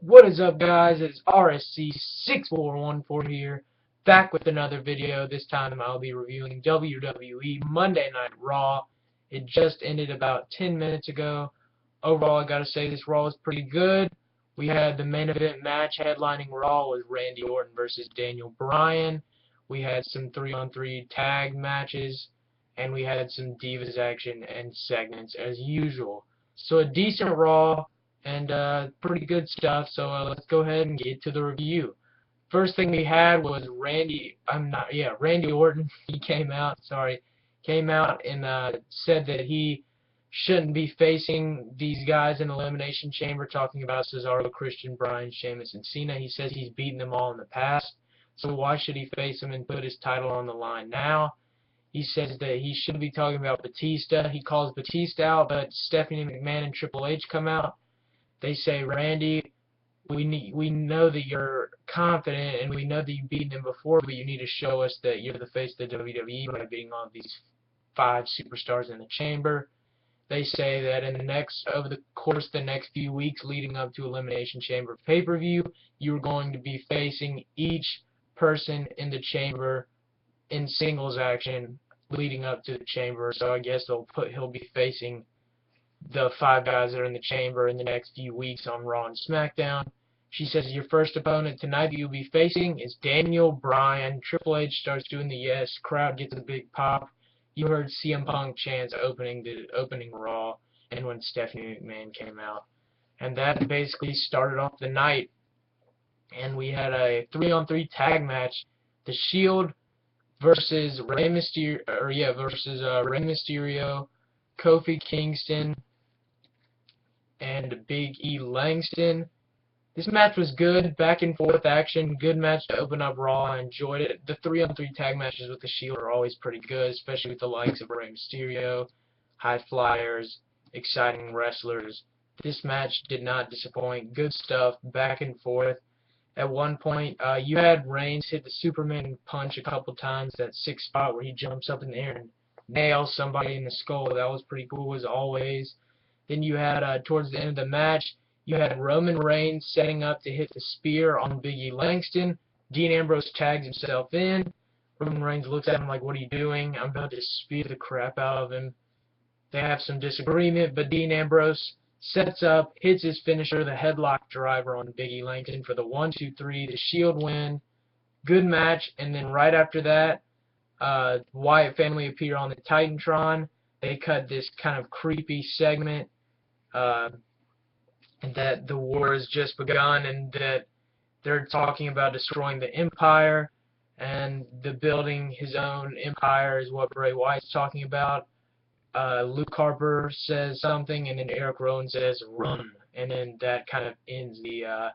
What is up, guys? It's RSC6414 here, back with another video. This time I'll be reviewing WWE Monday Night Raw. It just ended about 10 minutes ago. Overall, I gotta say this Raw was pretty good. We had the main event match headlining Raw was Randy Orton versus Daniel Bryan. We had some 3-on-3 tag matches, and we had some Divas action and segments as usual. So a decent Raw and pretty good stuff. So let's go ahead and get to the review. First thing we had was Randy Orton. He came out and said that he shouldn't be facing these guys in Elimination Chamber, talking about Cesaro, Christian, Bryan, Sheamus, and Cena. He says he's beaten them all in the past, so why should he face them and put his title on the line now? He says that he should be talking about Batista. He calls Batista out, but Stephanie McMahon and Triple H come out. They say, Randy, we know that you're confident and we know that you've beaten him before, but you need to show us that you're the face of the WWE by beating all of these 5 superstars in the chamber. They say that over the course of the next few weeks leading up to Elimination Chamber pay-per-view, you're going to be facing each person in the chamber in singles action leading up to the chamber. So I guess he'll be facing the 5 guys that are in the chamber in the next few weeks on Raw and SmackDown. She says your first opponent tonight that you'll be facing is Daniel Bryan. Triple H starts doing the yes. Crowd gets a big pop. You heard CM Punk chants opening Raw and when Stephanie McMahon came out. And that basically started off the night. And we had a 3-on-3 tag match. The Shield versus Rey Mysterio, Kofi Kingston, and Big E Langston. This match was good, back and forth action, good match to open up Raw. I enjoyed it. The 3-on-3 tag matches with the Shield are always pretty good, especially with the likes of Rey Mysterio, high flyers, exciting wrestlers. This match did not disappoint. Good stuff, back and forth. At one point, you had Reigns hit the Superman punch a couple times, that 6 spot where he jumps up in the air and nails somebody in the skull. That was pretty cool as always. Then you had, towards the end of the match, you had Roman Reigns setting up to hit the spear on Big E Langston. Dean Ambrose tags himself in. Roman Reigns looks at him like, what are you doing? I'm about to spear the crap out of him. They have some disagreement, but Dean Ambrose sets up, hits his finisher, the headlock driver on Big E Langston for the 1-2-3, the Shield win. Good match, and then right after that, Wyatt family appear on the Titantron. They cut this kind of creepy segment that the war has just begun and that they're talking about destroying the Empire, and the building his own empire is what Bray Wyatt's talking about. Luke Harper says something, and then Eric Rowan says, run. And then that kind of ends the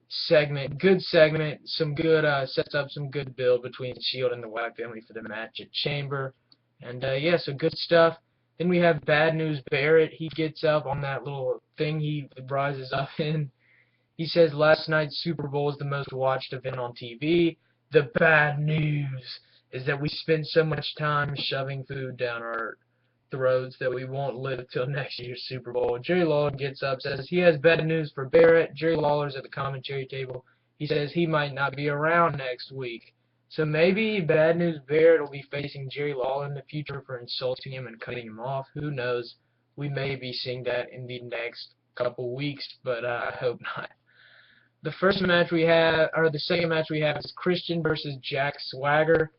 segment. Good segment. Some good, sets up some good build between the Shield and the Wyatt family for the match at Chamber. And, yeah, so good stuff. Then we have Bad News Barrett. He gets up on that little thing he rises up in. He says last night's Super Bowl is the most watched event on TV. The bad news is that we spend so much time shoving food down our throats that we won't live till next year's Super Bowl. Jerry Lawler gets up, says he has bad news for Barrett. Jerry Lawler's at the commentary table. He says he might not be around next week. So maybe Bad News Barrett will be facing Jerry Lawler in the future for insulting him and cutting him off. Who knows? We may be seeing that in the next couple weeks, but I hope not. The second match we have is Christian versus Jack Swagger.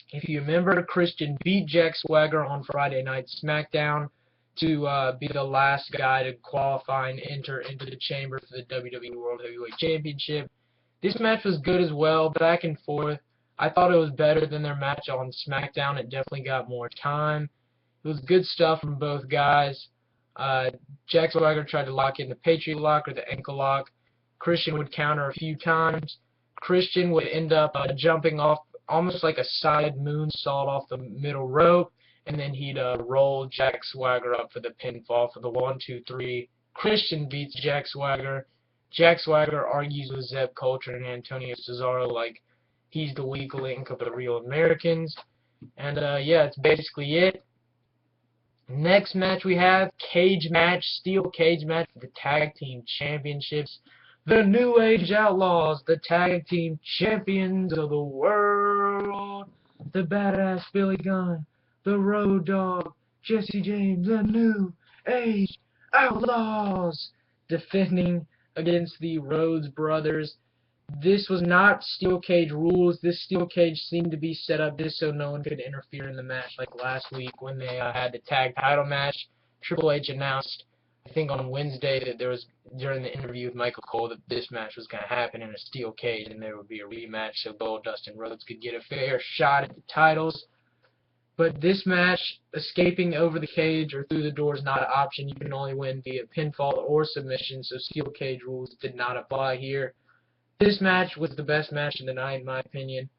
If you remember, Christian beat Jack Swagger on Friday Night SmackDown to be the last guy to qualify and enter into the chamber for the WWE World Heavyweight Championship. This match was good as well, back and forth. I thought it was better than their match on SmackDown. It definitely got more time. It was good stuff from both guys. Jack Swagger tried to lock in the Patriot Lock or the Ankle Lock. Christian would counter a few times. Christian would end up jumping off almost like a side moonsault off the middle rope, and then he'd roll Jack Swagger up for the pinfall for the 1-2-3. Christian beats Jack Swagger. Jack Swagger argues with Zeb Coulter and Antonio Cesaro like he's the weak link of the Real Americans. And, yeah, that's basically it. Next match we have cage match, steel cage match for the tag team championships. The New Age Outlaws, the tag team champions of the world. The badass Billy Gunn, the Road Dogg, Jesse James, the New Age Outlaws, defending against the Rhodes brothers. This was not steel cage rules. This steel cage seemed to be set up just so no one could interfere in the match, like last week when they had the tag title match. Triple H announced, I think on Wednesday, that there was, during the interview with Michael Cole, that this match was going to happen in a steel cage and there would be a rematch so Goldust and Rhodes could get a fair shot at the titles. But this match, escaping over the cage or through the door is not an option. You can only win via pinfall or submission, so steel cage rules did not apply here. This match was the best match of the night, in my opinion,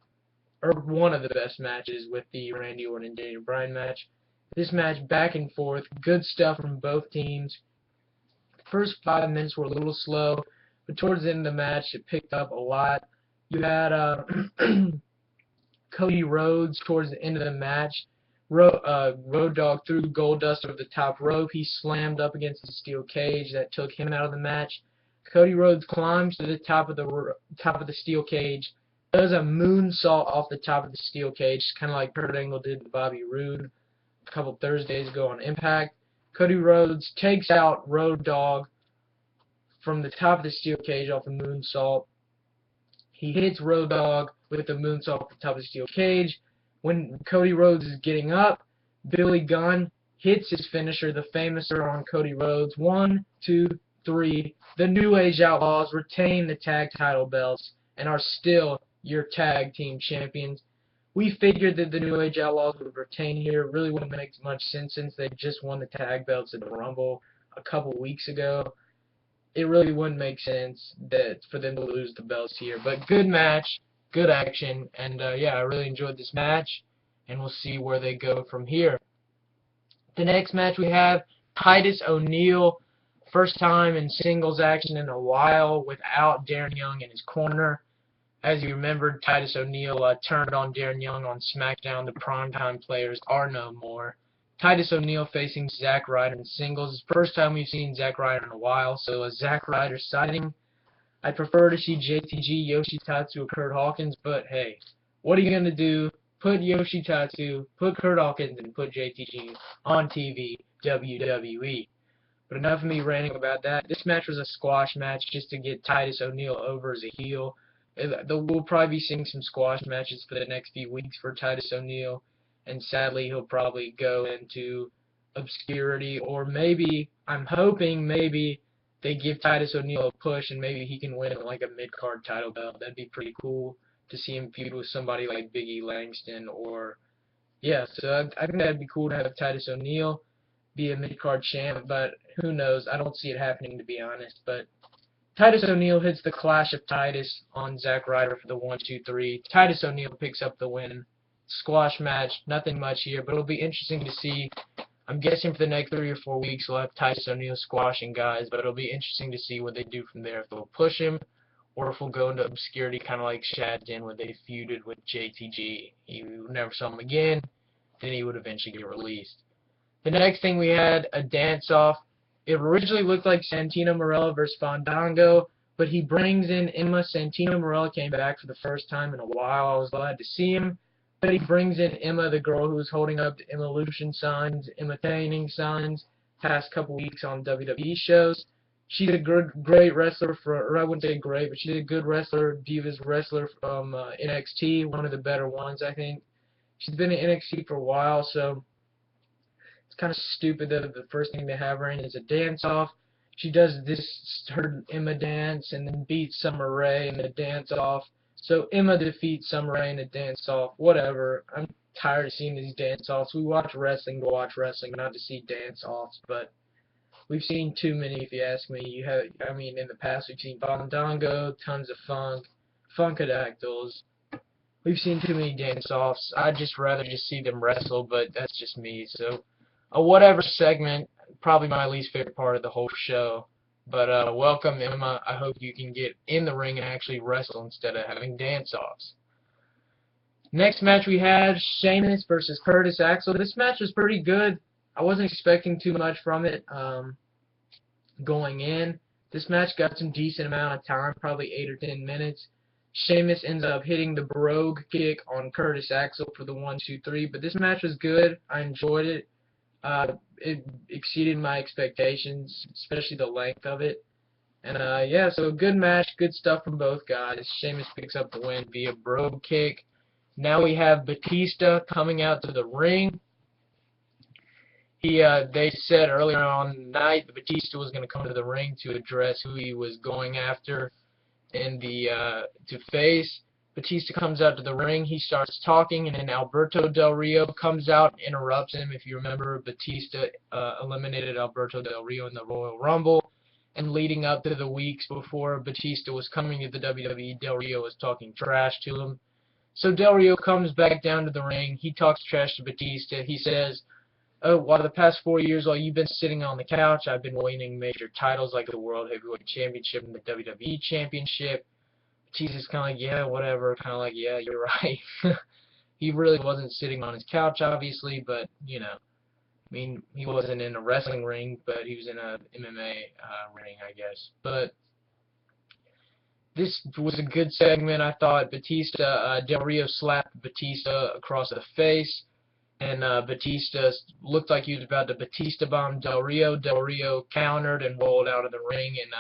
or one of the best matches with the Randy Orton and Daniel Bryan match. This match, back and forth, good stuff from both teams. The first 5 minutes were a little slow, but towards the end of the match, it picked up a lot. You had Cody Rhodes towards the end of the match. Road Dogg threw Goldust over the top rope. He slammed up against the steel cage. That took him out of the match. Cody Rhodes climbs to the top of the steel cage, does a moonsault off the top of the steel cage, kind of like Kurt Angle did to Bobby Roode a couple Thursdays ago on Impact. Cody Rhodes takes out Road Dogg from the top of the steel cage off the moonsault. He hits Road Dogg with the moonsault off the top of the steel cage. When Cody Rhodes is getting up, Billy Gunn hits his finisher, the famouser on Cody Rhodes. 1, 2, 3. The New Age Outlaws retain the tag title belts and are still your tag team champions. We figured that the New Age Outlaws would retain here. It really wouldn't make much sense since they just won the tag belts at the Rumble a couple weeks ago. It really wouldn't make sense for them to lose the belts here. But good match, good action, and yeah, I really enjoyed this match, and we'll see where they go from here. The next match we have Titus ONeil. First time in singles action in a while without Darren Young in his corner. As you remember, Titus ONeil turned on Darren Young on SmackDown. The primetime players are no more. Titus ONeil facing Zack Ryder in singles. It's the first time we've seen Zack Ryder in a while, so a Zack Ryder sighting. I'd prefer to see JTG, Yoshitatsu, or Kurt Hawkins, but hey, what are you going to do? Put Yoshitatsu, put Kurt Hawkins, and put JTG on TV, WWE. But enough of me ranting about that. This match was a squash match just to get Titus ONeil over as a heel. We'll probably be seeing some squash matches for the next few weeks for Titus ONeil. And sadly, he'll probably go into obscurity. Or maybe, I'm hoping maybe they give Titus ONeil a push and maybe he can win like a mid-card title belt. That'd be pretty cool to see him feud with somebody like Big E Langston. Or, yeah, so I think that'd be cool to have Titus ONeil be a mid-card champ, but who knows? I don't see it happening, to be honest. But Titus ONeil hits the Clash of Titus on Zack Ryder for the 1, 2, 3. Titus ONeil picks up the win. Squash match, nothing much here, but it'll be interesting to see. I'm guessing for the next 3 or 4 weeks we'll have Titus ONeil squashing guys, but it'll be interesting to see what they do from there. If they'll push him, or if we'll go into obscurity, kind of like Shad did when they feuded with JTG. You never saw him again, then he would eventually get released. The next thing we had, a dance-off. It originally looked like Santino Marella versus Fandango, but he brings in Emma. Santino Marella came back for the first time in a while. I was glad to see him. But he brings in Emma, the girl who was holding up the Evolution signs, imitating signs, past couple weeks on WWE shows. She's a great wrestler or I wouldn't say great, but she's a good wrestler, Divas wrestler from NXT, one of the better ones, I think. She's been in NXT for a while, so it's kind of stupid that the first thing they have her in is a dance-off. She does her Emma dance and then beats Summer Rae in the dance-off. So Emma defeats Summer Rae in the dance-off. Whatever. I'm tired of seeing these dance-offs. We watch wrestling to watch wrestling, not to see dance-offs. But we've seen too many, if you ask me. In the past we've seen Fandango, tons of funk, Funkadactyls. We've seen too many dance-offs. I'd just rather just see them wrestle, but that's just me. So a whatever segment, probably my least favorite part of the whole show. But welcome, Emma. I hope you can get in the ring and actually wrestle instead of having dance-offs. Next match we had, Sheamus versus Axel. This match was pretty good. I wasn't expecting too much from it going in. This match got some decent amount of time, probably 8 or 10 minutes. Sheamus ends up hitting the brogue kick on Curtis Axel for the 1-2-3, but this match was good. I enjoyed it. It exceeded my expectations, especially the length of it. And yeah, so a good match, good stuff from both guys. Sheamus picks up the win via brogue kick. Now we have Batista coming out to the ring. They said earlier on the night that Batista was going to come to the ring to address who he was going after in the to face. Batista comes out to the ring. He starts talking, and then Alberto Del Rio comes out, interrupts him. If you remember, Batista eliminated Alberto Del Rio in the Royal Rumble, and leading up to the weeks before Batista was coming to the WWE, Del Rio was talking trash to him. So Del Rio comes back down to the ring. He talks trash to Batista. He says, "Oh, while the past 4 years, while you've been sitting on the couch, I've been winning major titles like the World Heavyweight Championship and the WWE Championship." Batista's kind of like, yeah, whatever, kind of like, yeah, you're right. He really wasn't sitting on his couch, obviously, but, you know, I mean, he wasn't in a wrestling ring, but he was in a MMA ring, I guess. But this was a good segment, I thought. Del Rio slapped Batista across the face. And Batista looked like he was about to Batista bomb Del Rio. Del Rio countered and rolled out of the ring and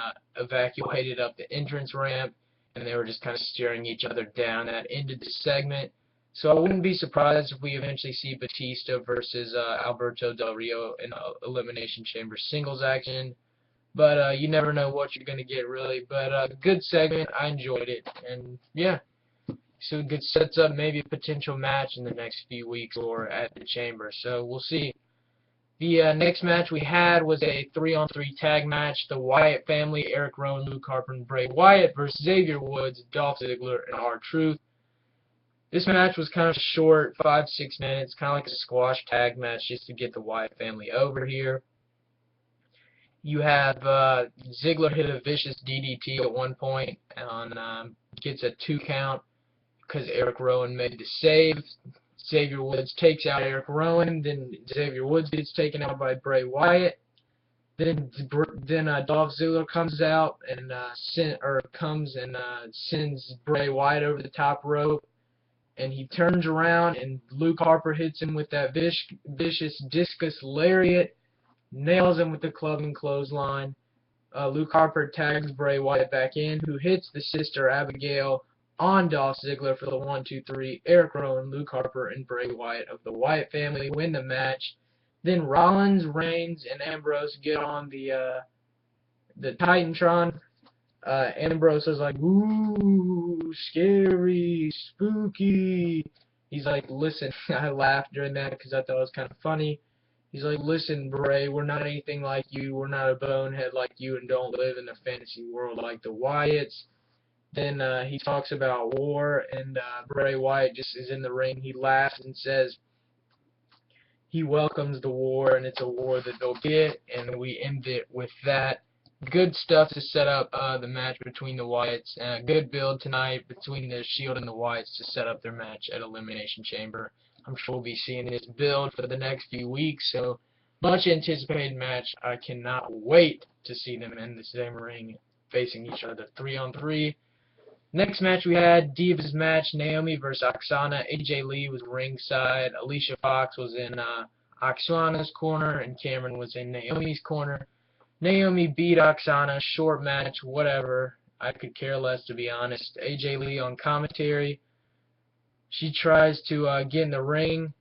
evacuated up the entrance ramp. And they were just kind of staring each other down. That ended the segment. So I wouldn't be surprised if we eventually see Batista versus Alberto Del Rio in an Elimination Chamber singles action. But you never know what you're going to get, really. But good segment. I enjoyed it. And, yeah. So it good sets up maybe a potential match in the next few weeks or at the Chamber. So we'll see. The next match we had was a 3-on-3 tag match. The Wyatt family, Eric Rowan, Luke Harper, and Bray Wyatt versus Xavier Woods, Dolph Ziggler, and R-Truth. This match was kind of short, 5-6 minutes, kind of like a squash tag match just to get the Wyatt family over here. You have Ziggler hit a vicious DDT at one point and gets a 2 count. Because Eric Rowan made the save. Xavier Woods takes out Eric Rowan. Then Xavier Woods gets taken out by Bray Wyatt. Then Dolph Ziggler comes out and sends Bray Wyatt over the top rope. And he turns around and Luke Harper hits him with that vicious discus lariat. Nails him with the clubbing clothesline. Luke Harper tags Bray Wyatt back in, who hits the sister Abigail on Dolph Ziggler for the 1-2-3. Eric Rowan, Luke Harper, and Bray Wyatt of the Wyatt family win the match. Then Rollins, Reigns, and Ambrose get on the Titantron. Ambrose is like, ooh, scary, spooky. He's like, listen, I laughed during that because I thought it was kind of funny. He's like, listen, Bray, we're not anything like you. We're not a bonehead like you and don't live in a fantasy world like the Wyatts. Then he talks about war, and Bray Wyatt just is in the ring. He laughs and says he welcomes the war, and it's a war that they'll get, and we end it with that. Good stuff to set up the match between the Wyatts. Good build tonight between the Shield and the Wyatts to set up their match at Elimination Chamber. I'm sure we'll be seeing this build for the next few weeks, so much anticipated match. I cannot wait to see them in the same ring facing each other 3-on-3. Next match we had, Divas match, Naomi versus Oksana. AJ Lee was ringside. Alicia Fox was in Oksana's corner, and Cameron was in Naomi's corner. Naomi beat Oksana, short match, whatever. I could care less, to be honest. AJ Lee on commentary. She tries to get in the ring,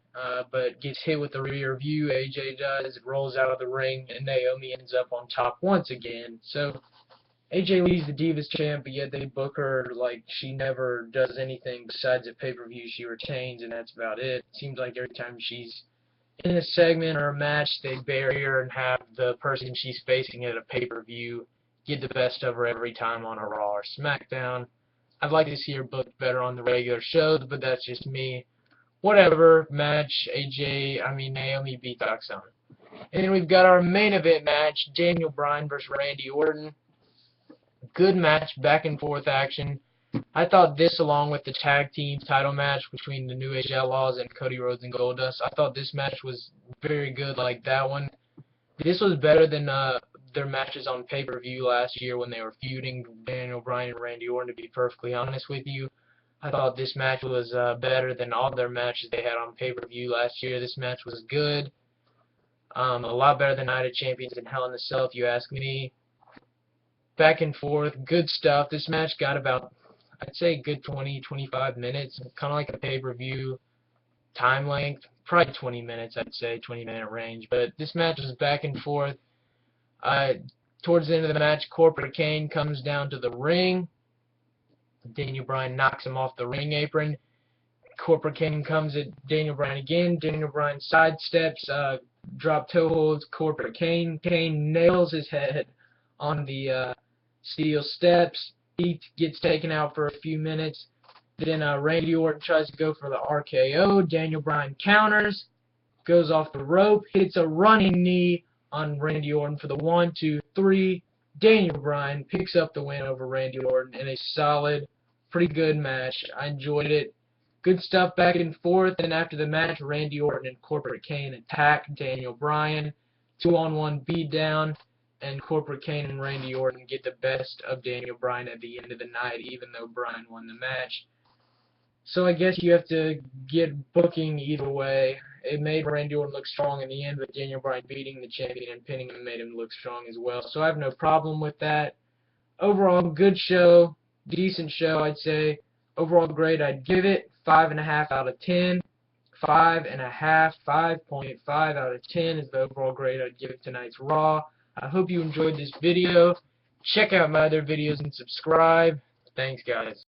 but gets hit with the rear view. AJ does, rolls out of the ring, and Naomi ends up on top once again. So AJ Lee's the Divas champ, but yet they book her like she never does anything besides a pay-per-view. She retains, and that's about it. Seems like every time she's in a segment or a match, they bury her and have the person she's facing at a pay-per-view get the best of her every time on a Raw or SmackDown. I'd like to see her booked better on the regular shows, but that's just me. Whatever. Match, Naomi beat Oksana. And then we've got our main event match, Daniel Bryan versus Randy Orton. Good match, back and forth action. I thought this, along with the tag team title match between the New Age Outlaws and Cody Rhodes and Goldust, I thought this match was very good like that one. This was better than their matches on pay-per-view last year when they were feuding, Daniel Bryan and Randy Orton, to be perfectly honest with you. I thought this match was better than all their matches they had on pay-per-view last year. This match was good. A lot better than Night of Champions and Hell in a Cell, if you ask me. Back and forth, good stuff. This match got about, I'd say, a good 20-25 minutes, kind of like a pay-per-view time length. Probably 20 minutes, I'd say, 20-minute range. But this match was back and forth. Towards the end of the match, Corporate Kane comes down to the ring. Daniel Bryan knocks him off the ring apron. Corporate Kane comes at Daniel Bryan again. Daniel Bryan sidesteps, drop toe holds Corporate Kane. Kane nails his head on the steel steps. He gets taken out for a few minutes. Then Randy Orton tries to go for the RKO. Daniel Bryan counters, goes off the rope, hits a running knee on Randy Orton for the 1, 2, 3. Daniel Bryan picks up the win over Randy Orton in a solid, pretty good match. I enjoyed it. Good stuff back and forth. And after the match, Randy Orton and Corporate Kane attack Daniel Bryan. 2-on-1 beatdown. And Corporate Kane and Randy Orton get the best of Daniel Bryan at the end of the night, even though Bryan won the match. So I guess you have to get booking either way. It made Randy Orton look strong in the end, but Daniel Bryan beating the champion and pinning him made him look strong as well. So I have no problem with that. Overall, good show. Decent show, I'd say. Overall grade, I'd give it 5.5 out of 10. 5.5, 5.5 out of 10 is the overall grade I'd give tonight's Raw. I hope you enjoyed this video. Check out my other videos and subscribe. Thanks, guys.